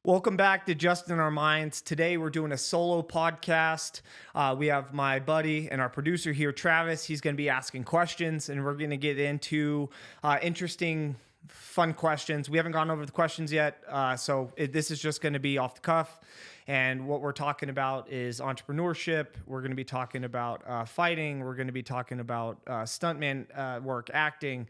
Welcome back to Just in Our Minds. Today we're doing a solo podcast. We have my buddy and our producer here, Travis. He's going to be asking questions, and we're going to get into interesting, fun questions. We haven't gone over the questions yet, this is just going to be off the cuff. And what we're talking about is entrepreneurship. We're going to be talking about fighting. We're going to be talking about stuntman work, acting.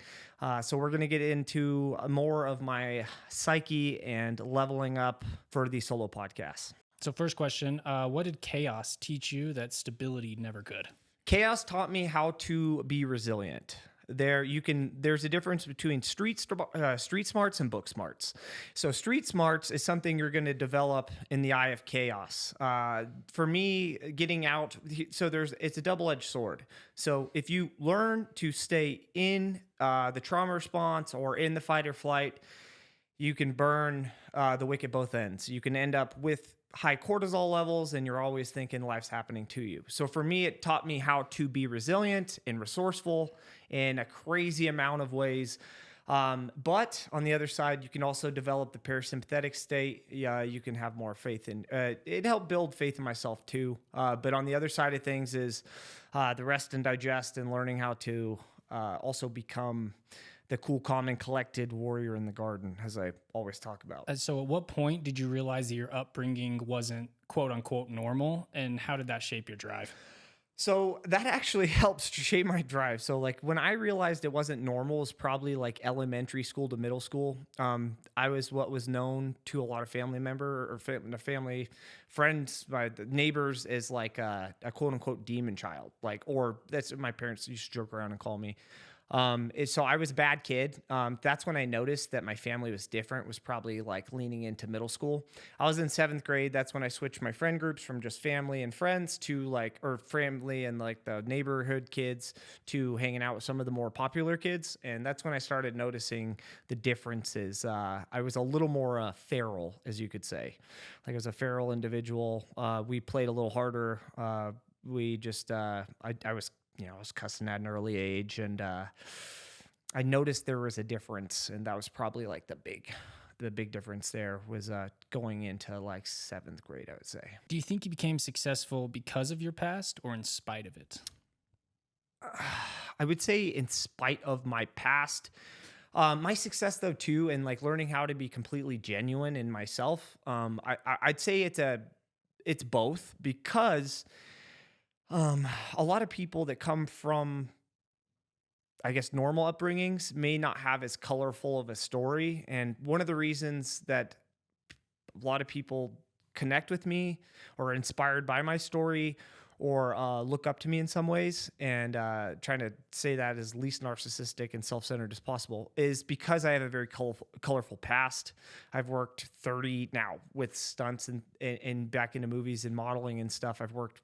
So we're going to get into more of my psyche and leveling up for the solo podcast. So first question, what did chaos teach you that stability never could? Chaos taught me how to be resilient. There's a difference between street smarts and book smarts. So street smarts is something you're going to develop in the eye of chaos. For me, getting out, it's a double-edged sword. So if you learn to stay in the trauma response or in the fight or flight, you can burn the wick at both ends. You can end up with high cortisol levels and you're always thinking life's happening to you. So for me, it taught me how to be resilient and resourceful in a crazy amount of ways. But on the other side, you can also develop the parasympathetic state. You can have more faith in it. Helped build faith in myself too. But on the other side of things is the rest and digest and learning how to also become the cool, calm, and collected warrior in the garden, as I always talk about. So at what point did you realize that your upbringing wasn't quote unquote normal, and how did that shape your drive? So that actually helps shape my drive. So like when I realized it wasn't normal is probably like elementary school to middle school. I was what was known to a lot of family member or family friends, my neighbors, as like a quote unquote demon child. Or that's what my parents used to joke around and call me. So I was a bad kid. That's when I noticed that my family was different, was probably like leaning into middle school. I was in 7th grade. That's when I switched my friend groups from just family and friends to or family and like the neighborhood kids to hanging out with some of the more popular kids. And that's when I started noticing the differences. I was a little more feral, as you could say. Like I was a feral individual. We played a little harder. I was cussing at an early age, and I noticed there was a difference, and that was probably like the big difference there was going into like 7th grade, I would say. Do you think you became successful because of your past or in spite of it? I would say in spite of my past. My success though too, and like learning how to be completely genuine in myself. I'd say it's both, because a lot of people that come from, I guess, normal upbringings may not have as colorful of a story. And one of the reasons that a lot of people connect with me or are inspired by my story or look up to me in some ways, and trying to say that as least narcissistic and self-centered as possible, is because I have a very colorful past. I've worked 30 now with stunts and back into movies and modeling and stuff. I've worked,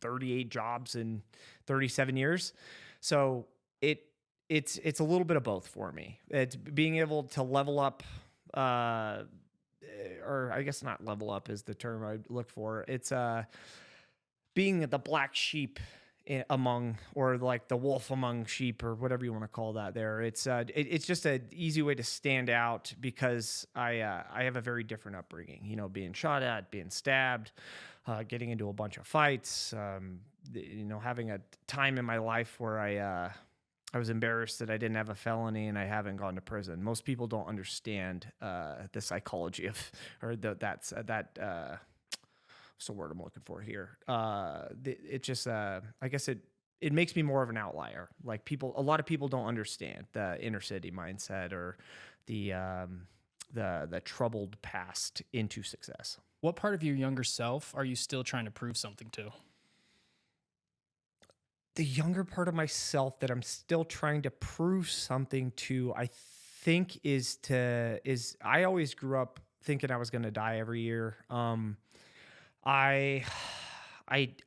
38 jobs in 37 years. So it's a little bit of both for me. It's being able to level up, or I guess not level up is the term I look for. It's being the black sheep among, or like the wolf among sheep, or whatever you want to call that there. It's just an easy way to stand out, because I have a very different upbringing, being shot at, being stabbed, getting into a bunch of fights, having a time in my life where I was embarrassed that I didn't have a felony and I haven't gone to prison. Most people don't understand the psychology of, or what's the word I'm looking for here? It just, I guess it makes me more of an outlier. Like a lot of people don't understand the inner city mindset or the troubled past into success. What part of your younger self are you still trying to prove something to? The younger part of myself that I'm still trying to prove something to, I think, is I always grew up thinking I was going to die every year. I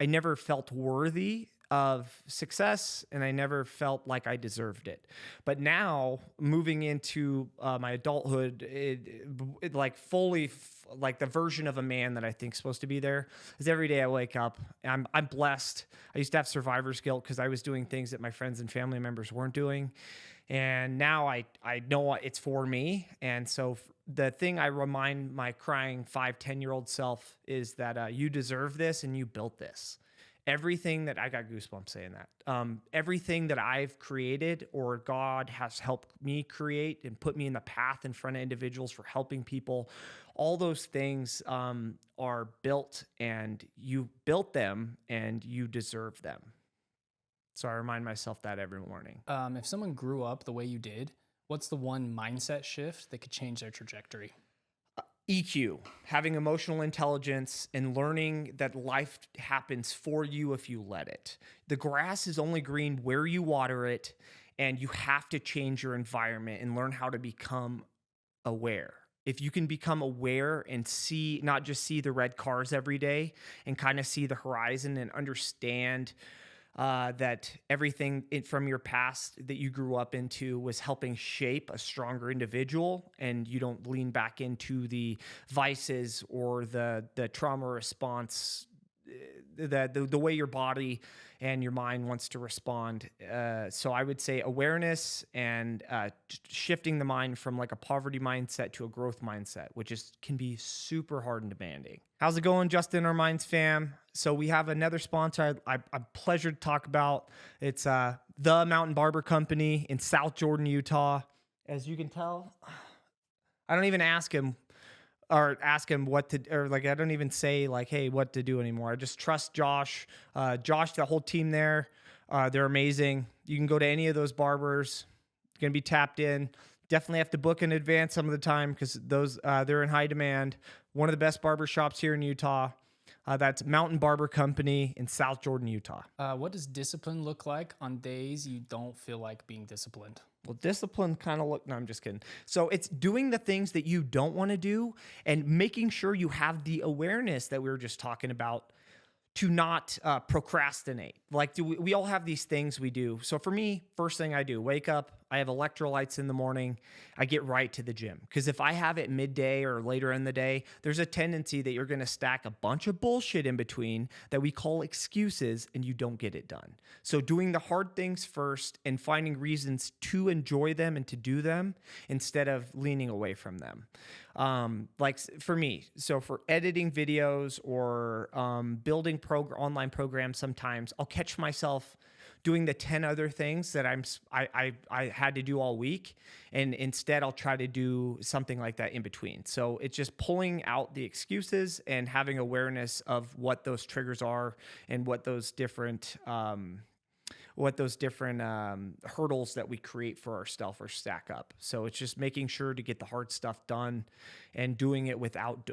never felt worthy of success, and I never felt like I deserved it. But now, moving into my adulthood, it like fully, like the version of a man that I think is supposed to be there, is every day I wake up, I'm blessed. I used to have survivor's guilt because I was doing things that my friends and family members weren't doing. And now I know it's for me. And so the thing I remind my crying 5, 10-year-old self is that you deserve this and you built this. Everything that I got goosebumps saying that. Everything that I've created or God has helped me create and put me in the path in front of individuals for helping people, all those things are built and you built them and you deserve them. So I remind myself that every morning. If someone grew up the way you did, what's the one mindset shift that could change their trajectory? EQ, having emotional intelligence and learning that life happens for you if you let it. The grass is only green where you water it, and you have to change your environment and learn how to become aware. If you can become aware and see, not just see the red cars every day and kind of see the horizon and understand that everything from your past that you grew up into was helping shape a stronger individual, and you don't lean back into the vices or the trauma response, the way your body and your mind wants to respond. So I would say awareness and shifting the mind from like a poverty mindset to a growth mindset, which can be super hard and demanding. How's it going, Justin, our Minds fam? So we have another sponsor I'm pleasure to talk about. It's the Mountain Barber Company in South Jordan, Utah. As you can tell, I don't even ask him what to, or like, I don't even say like, hey, what to do anymore. I just trust Josh, the whole team there. They're amazing. You can go to any of those barbers. It's going to be tapped in. Definitely have to book in advance some of the time because they're in high demand. One of the best barber shops here in Utah. That's Mountain Barber Company in South Jordan, Utah. What does discipline look like on days you don't feel like being disciplined? Well, discipline kind of no, I'm just kidding. So it's doing the things that you don't want to do and making sure you have the awareness that we were just talking about to not procrastinate. Like we all have these things we do. So for me, first thing I do, wake up, I have electrolytes in the morning, I get right to the gym. Because if I have it midday or later in the day, there's a tendency that you're going to stack a bunch of bullshit in between that we call excuses and you don't get it done. So doing the hard things first and finding reasons to enjoy them and to do them instead of leaning away from them. Like for me, so for editing videos or building online programs, sometimes I'll catch myself doing the 10 other things that I had to do all week, and instead I'll try to do something like that in between. So it's just pulling out the excuses and having awareness of what those triggers are and what those different hurdles that we create for ourselves or stack up. So it's just making sure to get the hard stuff done and doing it without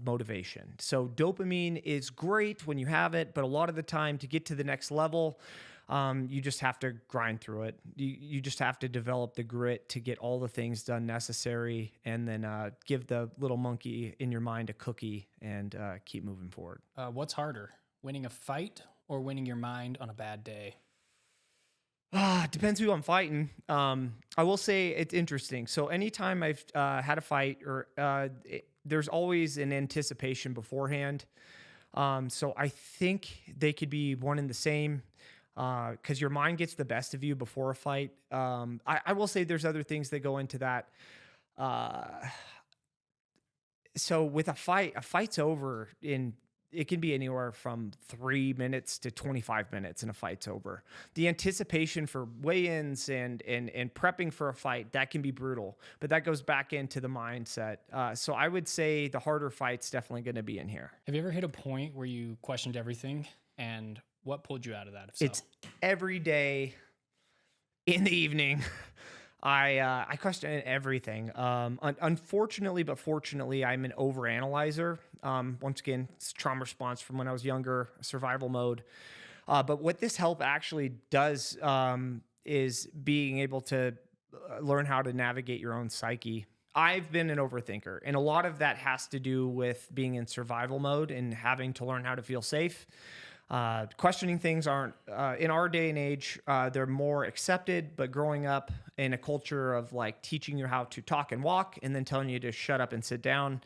motivation. So dopamine is great when you have it, but a lot of the time to get to the next level, you just have to grind through it. You just have to develop the grit to get all the things done necessary, and then give the little monkey in your mind a cookie and keep moving forward. What's harder, winning a fight or winning your mind on a bad day? Depends who I'm fighting. I will say it's interesting. So anytime I've had a fight or there's always an anticipation beforehand. So I think they could be one and the same because your mind gets the best of you before a fight. I will say there's other things that go into that. So with a fight's over in it can be anywhere from 3 minutes to 25 minutes and a fight's over. The anticipation for weigh-ins and prepping for a fight, that can be brutal, but that goes back into the mindset. So I would say the harder fight's definitely going to be in here. Have you ever hit a point where you questioned everything, and what pulled you out of that? If so? It's every day in the evening. I question everything. Unfortunately, but fortunately, I'm an overanalyzer. Once again, it's trauma response from when I was younger, survival mode. But what this help actually does is being able to learn how to navigate your own psyche. I've been an overthinker, and a lot of that has to do with being in survival mode and having to learn how to feel safe. Questioning things aren't, in our day and age, they're more accepted, but growing up in a culture of like teaching you how to talk and walk and then telling you to shut up and sit down,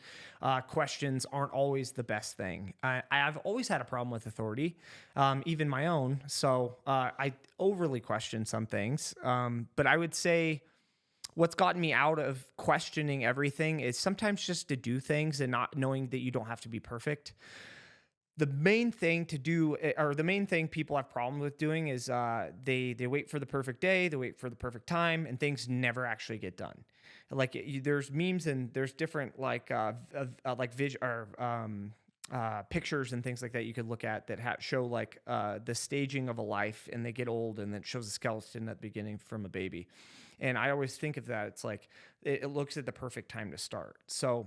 questions aren't always the best thing. I've always had a problem with authority, even my own. So I overly question some things. But I would say what's gotten me out of questioning everything is sometimes just to do things and not knowing that you don't have to be perfect. The main thing to do, or the main thing people have problem with doing is they wait for the perfect day, they wait for the perfect time, and things never actually get done. Like there's memes and there's different like vision or pictures and things like that you could look at that show like the staging of a life, and they get old, and it shows a skeleton at the beginning from a baby. And I always think of that. It's like it looks at the perfect time to start. So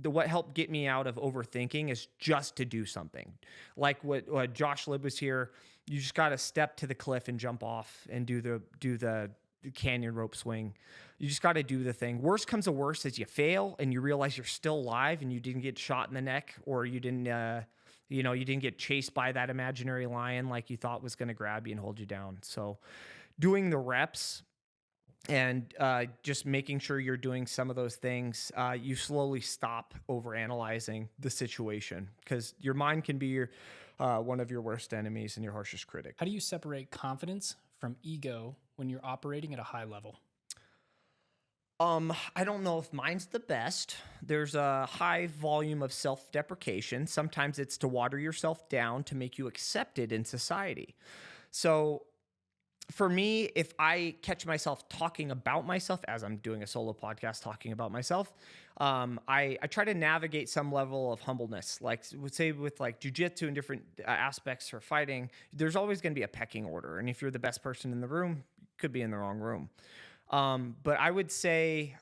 what helped get me out of overthinking is just to do something. Like what Josh Libb was here. You just got to step to the cliff and jump off and do the canyon rope swing. You just got to do the thing. Worst comes to worst is you fail and you realize you're still alive and you didn't get shot in the neck, or you didn't you didn't get chased by that imaginary lion like you thought was going to grab you and hold you down. So doing the reps and just making sure you're doing some of those things, you slowly stop overanalyzing the situation, because your mind can be one of your worst enemies and your harshest critic. How do you separate confidence from ego when you're operating at a high level? I don't know if mine's the best. There's a high volume of self-deprecation. Sometimes it's to water yourself down to make you accepted in society. So for me, if I catch myself talking about myself as I'm doing a solo podcast talking about myself, I try to navigate some level of humbleness. Like, would say with like jujitsu and different aspects for fighting, there's always going to be a pecking order. And if you're the best person in the room, you could be in the wrong room. But I would say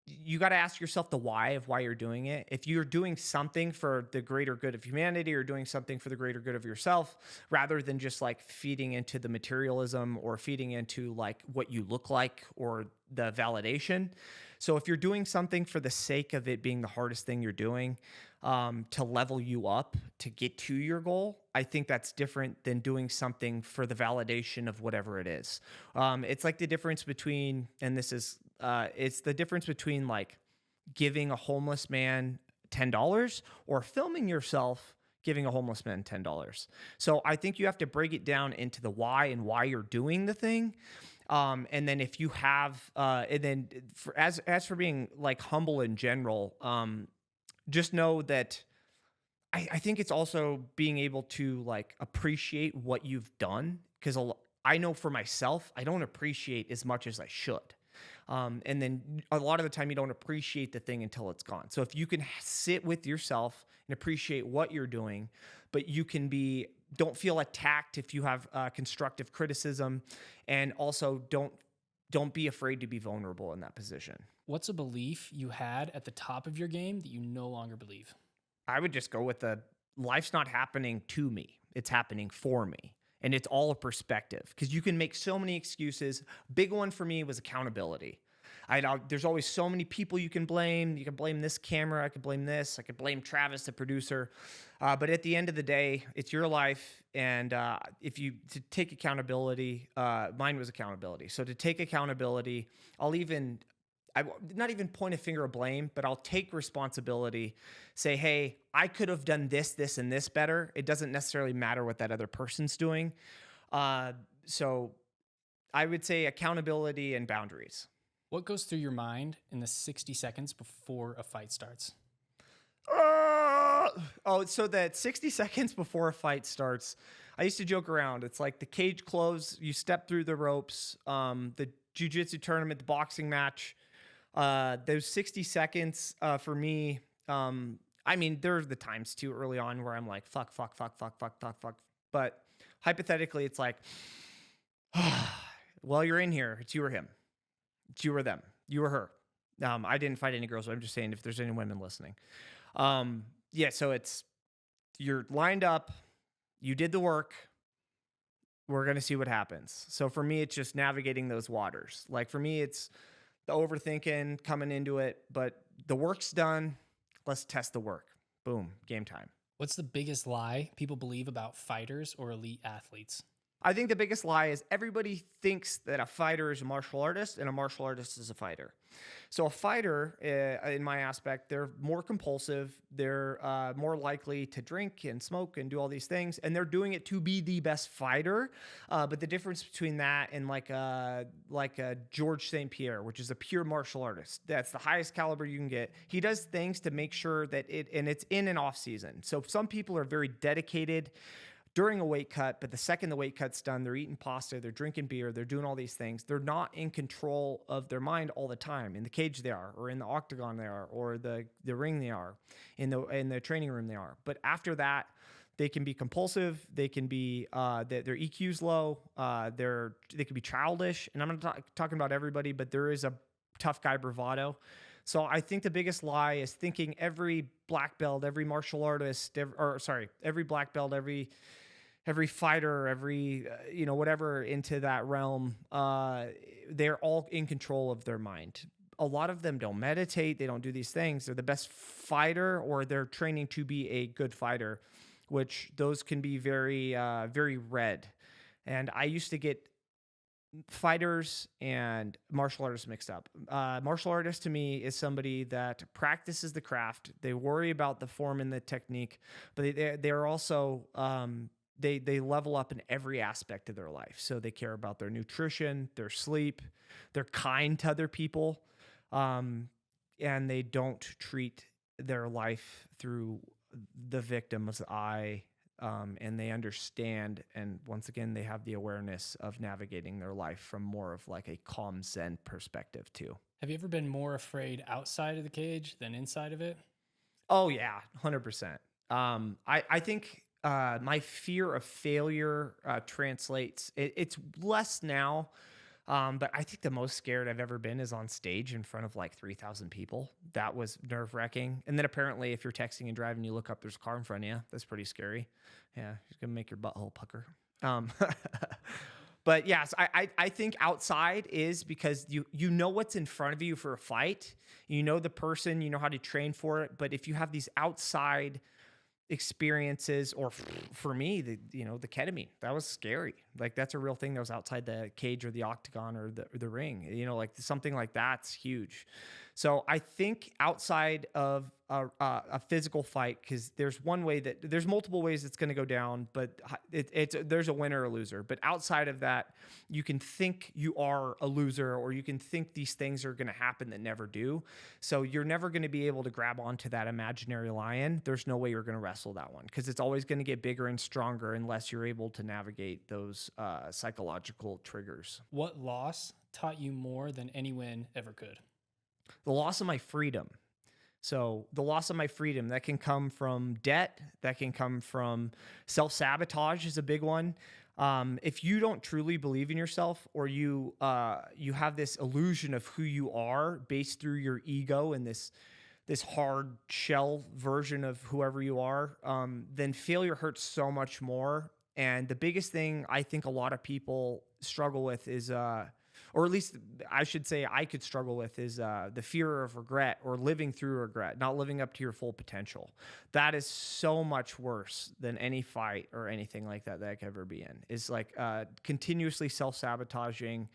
you got to ask yourself the why of why you're doing it. If you're doing something for the greater good of humanity, or doing something for the greater good of yourself, rather than just like feeding into the materialism or feeding into like what you look like or the validation. So if you're doing something for the sake of it being the hardest thing you're doing, to level you up to get to your goal, I think that's different than doing something for the validation of whatever it is. It's like the difference between, and this is, it's the difference between like giving a homeless man $10 or filming yourself giving a homeless man $10. So I think you have to break it down into the why and why you're doing the thing. And then if you have, and then as for being like humble in general, just know that I think it's also being able to like appreciate what you've done. Because I know for myself, I don't appreciate as much as I should. And then a lot of the time you don't appreciate the thing until it's gone. So if you can sit with yourself and appreciate what you're doing, but you can don't feel attacked if you have constructive criticism, and also don't be afraid to be vulnerable in that position. What's a belief you had at the top of your game that you no longer believe? I would just go with life's not happening to me. It's happening for me. And it's all a perspective, because you can make so many excuses. Big one for me was accountability. There's always so many people you can blame. You can blame this camera. I could blame this. I could blame Travis, the producer. But at the end of the day, it's your life. And to take accountability, mine was accountability. So to take accountability, I not even point a finger of blame, but I'll take responsibility, say, hey, I could have done this, this, and this better. It doesn't necessarily matter what that other person's doing. So I would say accountability and boundaries. What goes through your mind in the 60 seconds before a fight starts? So that 60 seconds before a fight starts, I used to joke around. It's like the cage close, you step through the ropes, the jiu-jitsu tournament, the boxing match. Those 60 seconds for me, I mean, there's the times too early on where I'm like, fuck. But hypothetically, it's like, well, you're in here. It's you or him. It's you or them. You or her. I didn't fight any girls, but I'm just saying if there's any women listening. Yeah, so you're lined up. You did the work. We're going to see what happens. So for me, it's just navigating those waters. Like for me, it's the overthinking coming into it, but the work's done. Let's test the work. Boom, game time. What's the biggest lie people believe about fighters or elite athletes? I think the biggest lie is everybody thinks that a fighter is a martial artist and a martial artist is a fighter. So a fighter, in my aspect, they're more compulsive. They're more likely to drink and smoke and do all these things, and they're doing it to be the best fighter. But the difference between that and like a George St. Pierre, which is a pure martial artist, that's the highest caliber you can get. He does things to make sure that it's in and off season. So some people are very dedicated during a weight cut, but the second the weight cut's done, they're eating pasta, they're drinking beer, they're doing all these things. They're not in control of their mind all the time. In the cage they are, or in the octagon they are, or the ring they are, in the training room they are. But after that, they can be compulsive. They can be their EQ's low. They can be childish. And I'm not talking about everybody, but there is a tough guy bravado. So I think the biggest lie is thinking every black belt, every martial artist, every black belt, every fighter, every whatever into that realm, they're all in control of their mind. A lot of them don't meditate, they don't do these things. They're the best fighter, or they're training to be a good fighter, which those can be very red. And I used to get fighters and martial artists mixed up. Martial artist to me is somebody that practices the craft. They worry about the form and the technique, but they're also they level up in every aspect of their life. So they care about their nutrition, their sleep, they're kind to other people, and they don't treat their life through the victim's eye. And they understand, and once again, they have the awareness of navigating their life from more of like a calm Zen perspective too. Have you ever been more afraid outside of the cage than inside of it? Oh yeah, 100%. I think my fear of failure translates. It's less now, but I think the most scared I've ever been is on stage in front of like 3,000 people. That was nerve wracking. And then apparently, if you're texting and driving, you look up, there's a car in front of you. That's pretty scary. Yeah, it's gonna make your butthole pucker. Um, but yes, I think outside is because you know what's in front of you for a fight. You know the person, you know how to train for it. But if you have these outside experiences, or for me, the ketamine, that was scary. Like that's a real thing that was outside the cage or the octagon or the ring, like something like that's huge. So I think outside of a physical fight, because there's multiple ways it's going to go down, but there's a winner or a loser. But outside of that, you can think you are a loser, or you can think these things are going to happen that never do. So you're never going to be able to grab onto that imaginary lion. There's no way you're going to wrestle that one, because it's always going to get bigger and stronger unless you're able to navigate those psychological triggers. What loss taught you more than any win ever could? The loss of my freedom. So the loss of my freedom, that can come from debt, that can come from self-sabotage is a big one. If you don't truly believe in yourself, or you have this illusion of who you are based through your ego and this hard shell version of whoever you are, then failure hurts so much more. And the biggest thing I think a lot of people struggle with is or at least I should say I could struggle with, is the fear of regret, or living through regret, not living up to your full potential. That is so much worse than any fight or anything like that I could ever be in. Is like continuously self-sabotaging,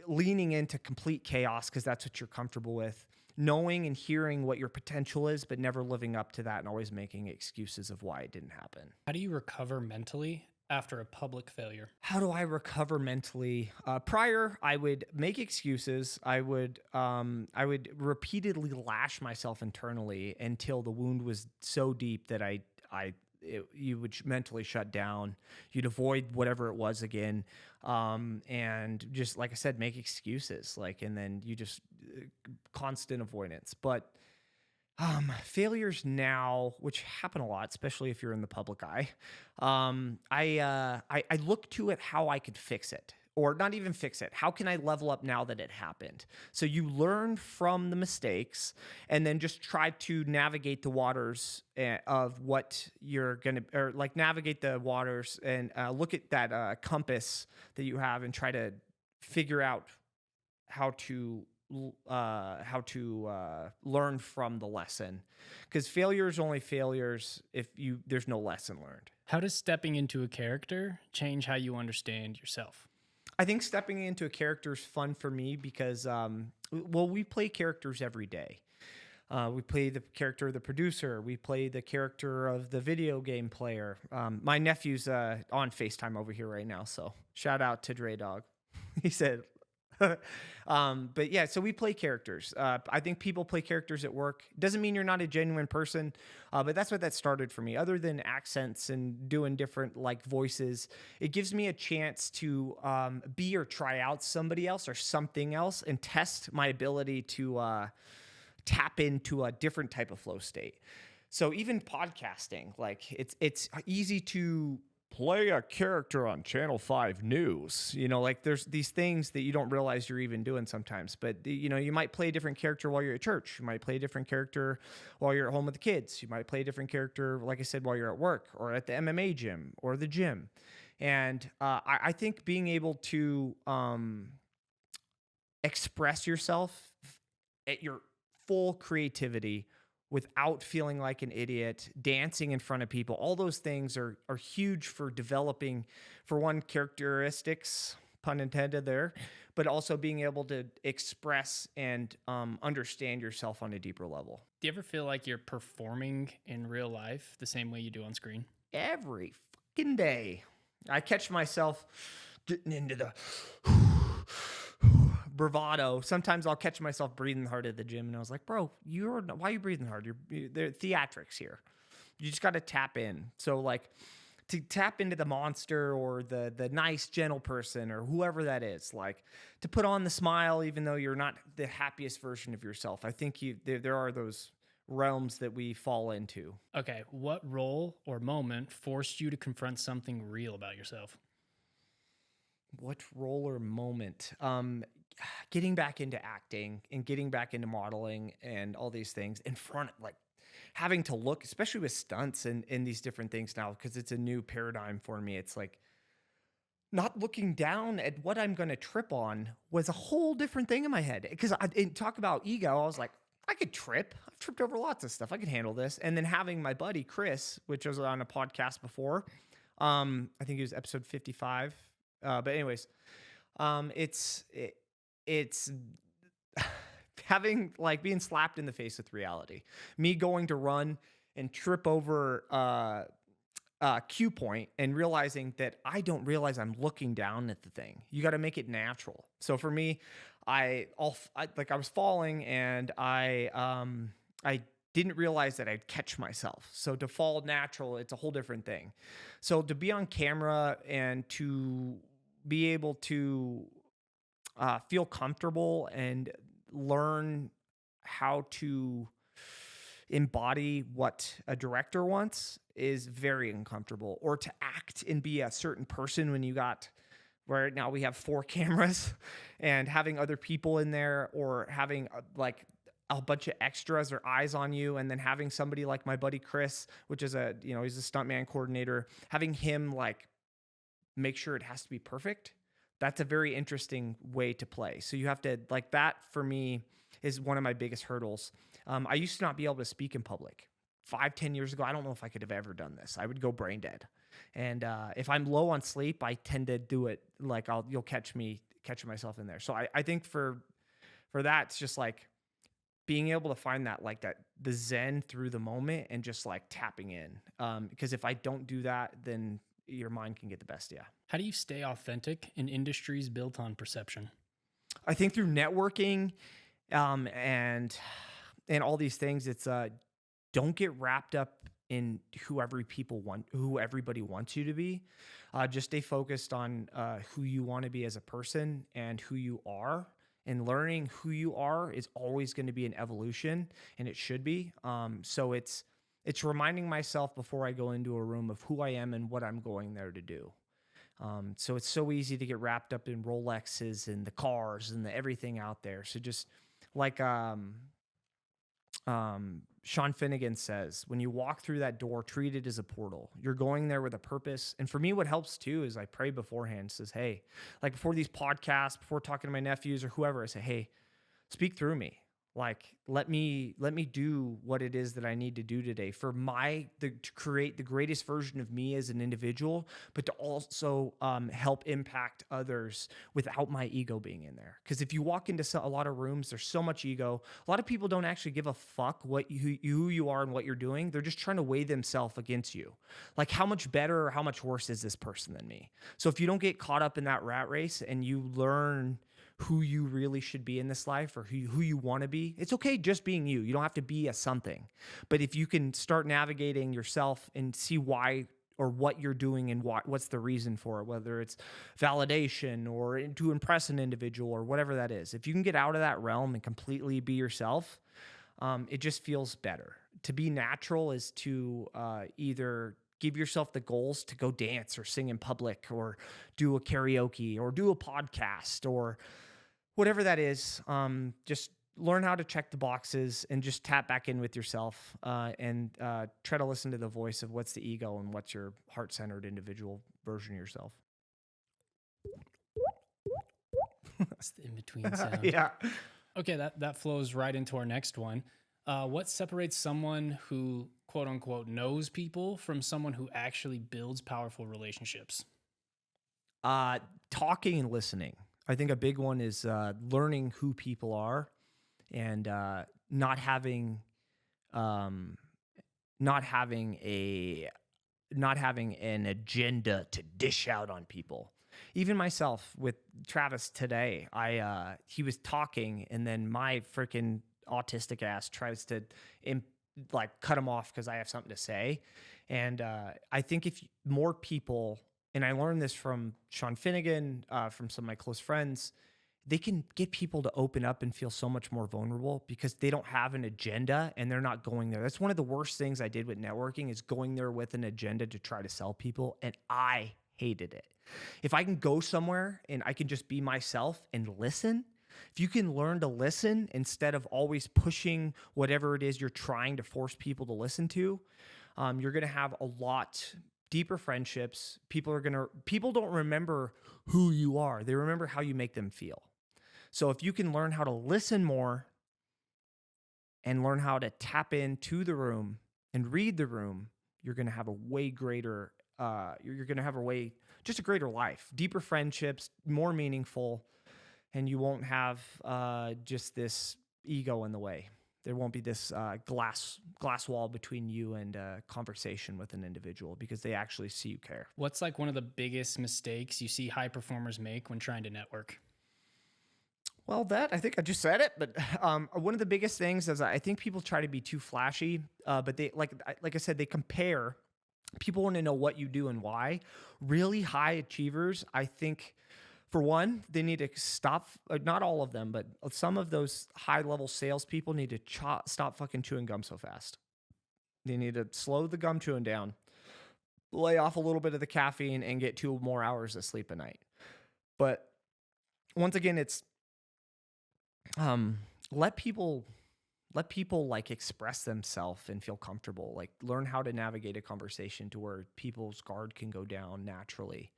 leaning into complete chaos because that's what you're comfortable with, knowing and hearing what your potential is, but never living up to that and always making excuses of why it didn't happen. How do you recover mentally after a public failure? How do I recover mentally? Prior, I would make excuses. I would repeatedly lash myself internally until the wound was so deep that you would mentally shut down. You'd avoid whatever it was again, and just like I said, make excuses. And then you just constant avoidance. But failures now, which happen a lot, especially if you're in the public eye, I look to it how I could fix it, or not even fix it. How can I level up now that it happened? So you learn from the mistakes, and then just try to navigate the waters of what you're gonna, or like navigate the waters and look at that compass that you have, and try to figure out how to learn from the lesson, because failure is only failures if you there's no lesson learned. How does stepping into a character change how you understand yourself? I think stepping into a character is fun for me because, well, we play characters every day. We play the character of the producer. We play the character of the video game player. My nephew's on FaceTime over here right now, so shout out to Dre Dog. He said, but yeah, so we play characters. I think people play characters at work. Doesn't mean you're not a genuine person, but that's what that started for me. Other than accents and doing different like voices, it gives me a chance to be or try out somebody else or something else and test my ability to tap into a different type of flow state. So even podcasting, like it's easy to play a character on Channel 5 News. Like there's these things that you don't realize you're even doing sometimes. But you might play a different character while you're at church. You might play a different character while you're at home with the kids. You might play a different character, like I said, while you're at work or at the MMA gym or the gym. And I think being able to express yourself at your full creativity without feeling like an idiot, dancing in front of people, all those things are huge for developing, for one, characteristics, pun intended there, but also being able to express and understand yourself on a deeper level. Do you ever feel like you're performing in real life the same way you do on screen? Every fucking day, I catch myself getting into the bravado. Sometimes I'll catch myself breathing hard at the gym, and I was like, "Bro, why are you breathing hard? There theatrics here. You just got to tap in." So like to tap into the monster or the nice gentle person or whoever that is, like to put on the smile even though you're not the happiest version of yourself. I think there are those realms that we fall into. Okay, what role or moment forced you to confront something real about yourself? What role or moment? Getting back into acting and getting back into modeling and all these things in front, like having to look, especially with stunts and these different things now, because it's a new paradigm for me. It's like not looking down at what I'm going to trip on was a whole different thing in my head. Because talk about ego, I was like, I could trip. I've tripped over lots of stuff. I could handle this. And then having my buddy Chris, which was on a podcast before, I think it was episode 55. But anyways, it's having like being slapped in the face with reality. Me going to run and trip over cue point and realizing that I don't realize I'm looking down at the thing. You got to make it natural. So for me, I was falling and I didn't realize that I'd catch myself. So to fall natural, it's a whole different thing. So to be on camera and to be able to feel comfortable and learn how to embody what a director wants is very uncomfortable. Or to act and be a certain person when you got, right now we have 4 cameras and having other people in there, or having like a bunch of extras or eyes on you, and then having somebody like my buddy Chris, which is he's a stuntman coordinator, having him like make sure it has to be perfect. That's a very interesting way to play. So you have to, like, that for me is one of my biggest hurdles. I used to not be able to speak in public. 5-10 years ago, I don't know if I could have ever done this. I would go brain dead. And if I'm low on sleep, I tend to do it like you'll catch myself in there. So I think for that, it's just like being able to find that, like that, the zen through the moment and just like tapping in. Because if I don't do that, then your mind can get the best. Yeah. How do you stay authentic in industries built on perception? I think through networking, and all these things, it's don't get wrapped up in who everybody wants you to be. Just stay focused on who you want to be as a person and who you are. And learning who you are is always going to be an evolution, and it should be. So it's reminding myself before I go into a room of who I am and what I'm going there to do. So it's so easy to get wrapped up in Rolexes and the cars and the everything out there. So just like Sean Finnegan says, when you walk through that door, treat it as a portal. You're going there with a purpose. And for me, what helps too is I pray beforehand. Says, hey, like before these podcasts, before talking to my nephews or whoever, I say, hey, speak through me. Like, let me do what it is that I need to do today for to create the greatest version of me as an individual, but to also help impact others without my ego being in there. Because if you walk into a lot of rooms, there's so much ego. A lot of people don't actually give a fuck who you are and what you're doing. They're just trying to weigh themselves against you. Like, how much better or how much worse is this person than me? So if you don't get caught up in that rat race and you learn who you really should be in this life or who you want to be. It's okay just being you. You don't have to be a something. But if you can start navigating yourself and see why or what you're doing and what's the reason for it, whether it's validation or to impress an individual or whatever that is. If you can get out of that realm and completely be yourself, it just feels better. To be natural is to either give yourself the goals to go dance or sing in public or do a karaoke or do a podcast or whatever that is. Just learn how to check the boxes and just tap back in with yourself and try to listen to the voice of what's the ego and what's your heart-centered individual version of yourself. That's the in-between sound. Yeah. Okay, that flows right into our next one. What separates someone who, quote unquote, knows people from someone who actually builds powerful relationships? Talking and listening. I think a big one is learning who people are and not having not having an agenda to dish out on people. Even myself with Travis today, he was talking and then my freaking autistic ass tries to like cut him off because I have something to say. And I think if more people, and I learned this from Sean Finnegan, from some of my close friends, they can get people to open up and feel so much more vulnerable because they don't have an agenda and they're not going there. That's one of the worst things I did with networking is going there with an agenda to try to sell people. And I hated it. If I can go somewhere and I can just be myself and listen, if you can learn to listen instead of always pushing whatever it is you're trying to force people to listen to, you're going to have a lot deeper friendships. People don't remember who you are. They remember how you make them feel. So if you can learn how to listen more and learn how to tap into the room and read the room, you're going to have a way greater, just a greater life, deeper friendships, more meaningful, and you won't have just this ego in the way. There won't be this glass wall between you and a conversation with an individual because they actually see you care. What's like one of the biggest mistakes you see high performers make when trying to network? Well, I think I just said it, but one of the biggest things is I think people try to be too flashy, but they like I said, they compare. People want to know what you do and why. Really high achievers, I think, for one, they need to stop. Not all of them, but some of those high-level salespeople need to stop fucking chewing gum so fast. They need to slow the gum chewing down, lay off a little bit of the caffeine, and get 2 more hours of sleep a night. But once again, it's let people like express themselves and feel comfortable. Like learn how to navigate a conversation to where people's guard can go down naturally.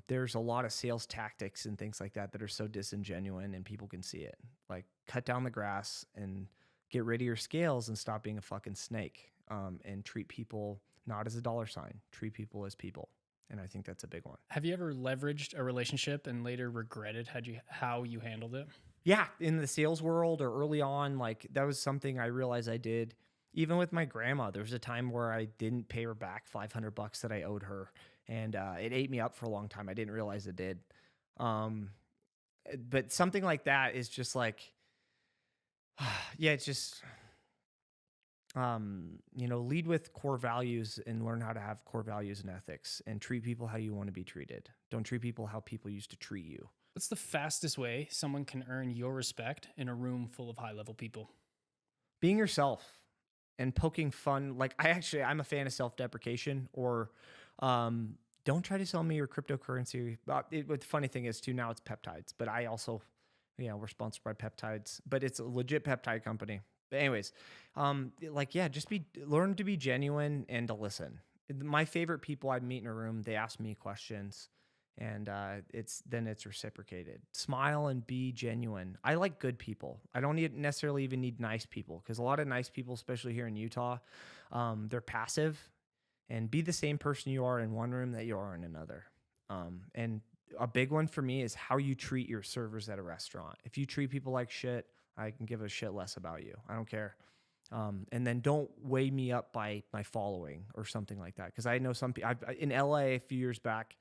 There's a lot of sales tactics and things like that are so disingenuous and people can see it. Like cut down the grass and get rid of your scales and stop being a fucking snake. And treat people not as a dollar sign, treat people as people. And I think that's a big one. Have you ever leveraged a relationship and later regretted how you handled it? Yeah, in the sales world or early on, like that was something I realized I did. Even with my grandma, there was a time where I didn't pay her back $500 that I owed her, and it ate me up for a long time. I didn't realize it did. But something like that is just like, yeah, it's just, lead with core values and learn how to have core values and ethics and treat people how you want to be treated. Don't treat people how people used to treat you. What's the fastest way someone can earn your respect in a room full of high-level people? Being yourself and poking fun. Like I'm a fan of self-deprecation or don't try to sell me your cryptocurrency. The funny thing is too, now it's peptides, but I also, we're sponsored by peptides, but it's a legit peptide company. But anyways, learn to be genuine and to listen. My favorite people I meet in a room, they ask me questions and it's reciprocated. Smile and be genuine. I like good people. I don't necessarily even need nice people, because a lot of nice people, especially here in Utah, they're passive. And be the same person you are in one room that you are in another. And a big one for me is how you treat your servers at a restaurant. If you treat people like shit, I can give a shit less about you. I don't care. And then don't weigh me up by my following or something like that. Because I know some people in LA a few years back,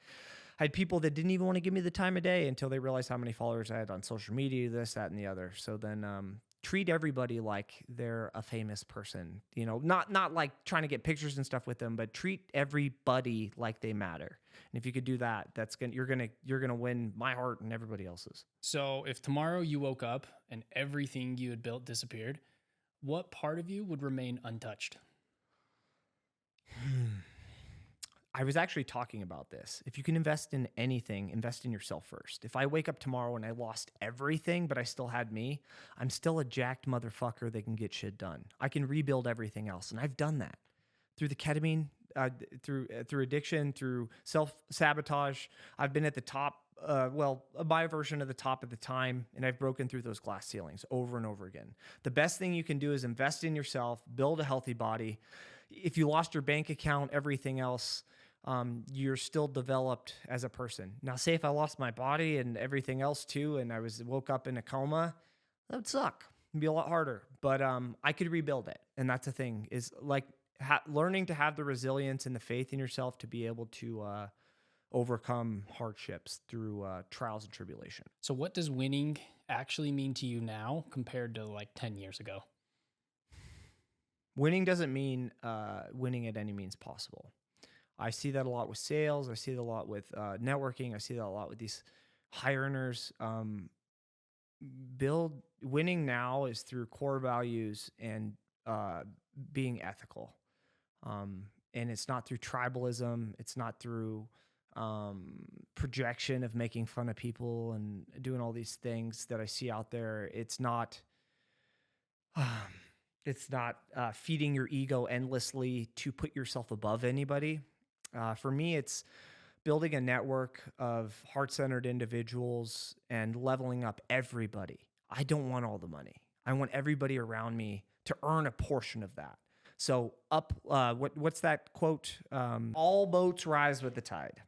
I had people that didn't even want to give me the time of day until they realized how many followers I had on social media, this, that, and the other. So then treat everybody like they're a famous person. You know, not like trying to get pictures and stuff with them, but treat everybody like they matter. And if you could do that, you're gonna win my heart and everybody else's. So if tomorrow you woke up and everything you had built disappeared, what part of you would remain untouched? I was actually talking about this. If you can invest in anything, invest in yourself first. If I wake up tomorrow and I lost everything, but I still had me, I'm still a jacked motherfucker that can get shit done. I can rebuild everything else, and I've done that through the ketamine, through addiction, through self sabotage. I've been at the top. My version of the top at the time, and I've broken through those glass ceilings over and over again. The best thing you can do is invest in yourself, build a healthy body. If you lost your bank account, everything else, you're still developed as a person. Now, say if I lost my body and everything else too, and I woke up in a coma, that would suck. It'd be a lot harder, but I could rebuild it. And that's the thing, is like learning to have the resilience and the faith in yourself to be able to overcome hardships through trials and tribulation. So what does winning actually mean to you now compared to like 10 years ago? Winning doesn't mean winning at any means possible. I see that a lot with sales. I see that a lot with networking. I see that a lot with these high earners. Build winning now is through core values and being ethical. And it's not through tribalism. It's not through projection of making fun of people and doing all these things that I see out there. It's not. It's not feeding your ego endlessly to put yourself above anybody. For me, it's building a network of heart-centered individuals and leveling up everybody. I don't want all the money. I want everybody around me to earn a portion of that. So what's that quote? All boats rise with the tide.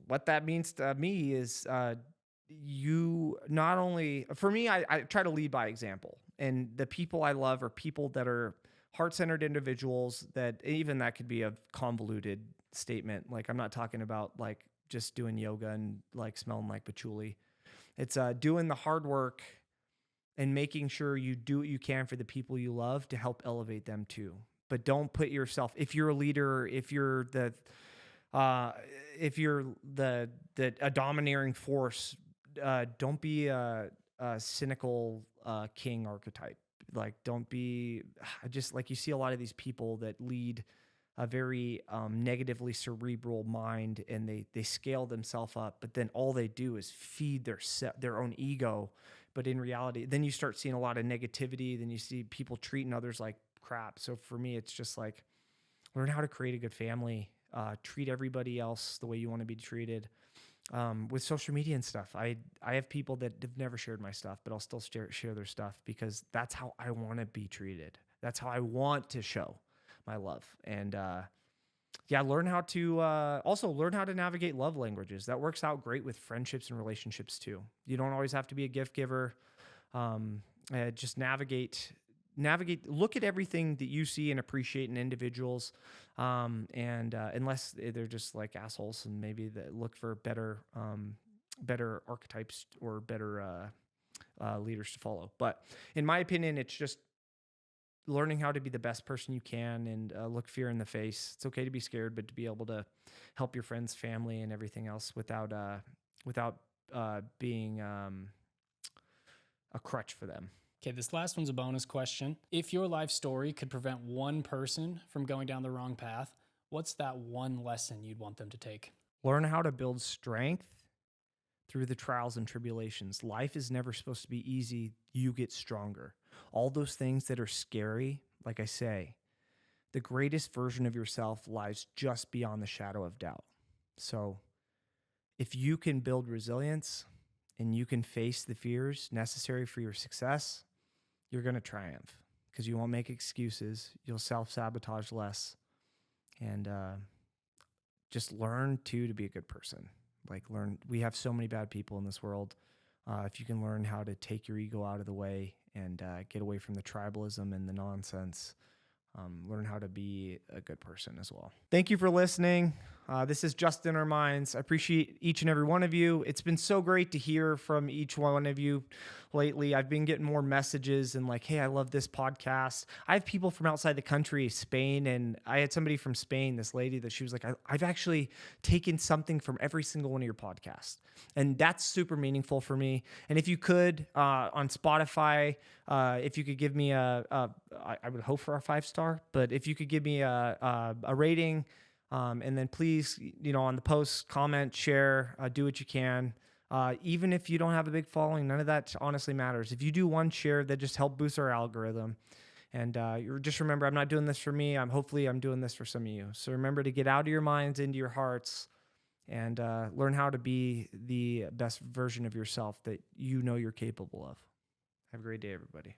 What that means to me is you not only, for me, I try to lead by example. And the people I love are people that are heart-centered individuals, that even that could be a convoluted statement. Like, I'm not talking about like just doing yoga and like smelling like patchouli. It's doing the hard work and making sure you do what you can for the people you love to help elevate them too. But don't put yourself, if you're a leader, if you're a domineering force, don't be a cynical king archetype. Like, don't be just like, you see a lot of these people that lead a very negatively cerebral mind, and they scale themselves up, but then all they do is feed their own ego. But in reality, then you start seeing a lot of negativity. Then you see people treating others like crap. So for me, it's just like, learn how to create a good family. Treat everybody else the way you want to be treated. With social media and stuff, I have people that have never shared my stuff, but I'll still share their stuff, because that's how I want to be treated. That's how I want to show my love. And learn how to also learn how to navigate love languages. That works out great with friendships and relationships too. You don't always have to be a gift giver. Just navigate, look at everything that you see and appreciate in individuals. Unless they're just like assholes, and maybe they look for better archetypes or better leaders to follow. But in my opinion, it's just learning how to be the best person you can, and look fear in the face. It's okay to be scared, but to be able to help your friends, family, and everything else without being a crutch for them. Okay, this last one's a bonus question. If your life story could prevent one person from going down the wrong path, what's that one lesson you'd want them to take? Learn how to build strength through the trials and tribulations. Life is never supposed to be easy. You get stronger. All those things that are scary, like I say, the greatest version of yourself lies just beyond the shadow of doubt. So if you can build resilience and you can face the fears necessary for your success, you're going to triumph because you won't make excuses. You'll self-sabotage less, and just learn to be a good person. We have so many bad people in this world. If you can learn how to take your ego out of the way and get away from the tribalism and the nonsense, learn how to be a good person as well. Thank you for listening. This is Just in Our Minds. I appreciate each and every one of you. It's been so great to hear from each one of you lately. I've been getting more messages and like, hey, I love this podcast. I have people from outside the country, Spain, and I had somebody from Spain, this lady that she was like, I've actually taken something from every single one of your podcasts. And that's super meaningful for me. And if you could, on Spotify, if you could give me I would hope for a 5-star, but if you could give me a rating, and then please, on the post, comment, share, do what you can. Even if you don't have a big following, none of that honestly matters. If you do one share, that just help boost our algorithm. And just remember, I'm not doing this for me. Hopefully I'm doing this for some of you. So remember to get out of your minds into your hearts and learn how to be the best version of yourself that you know you're capable of. Have a great day, everybody.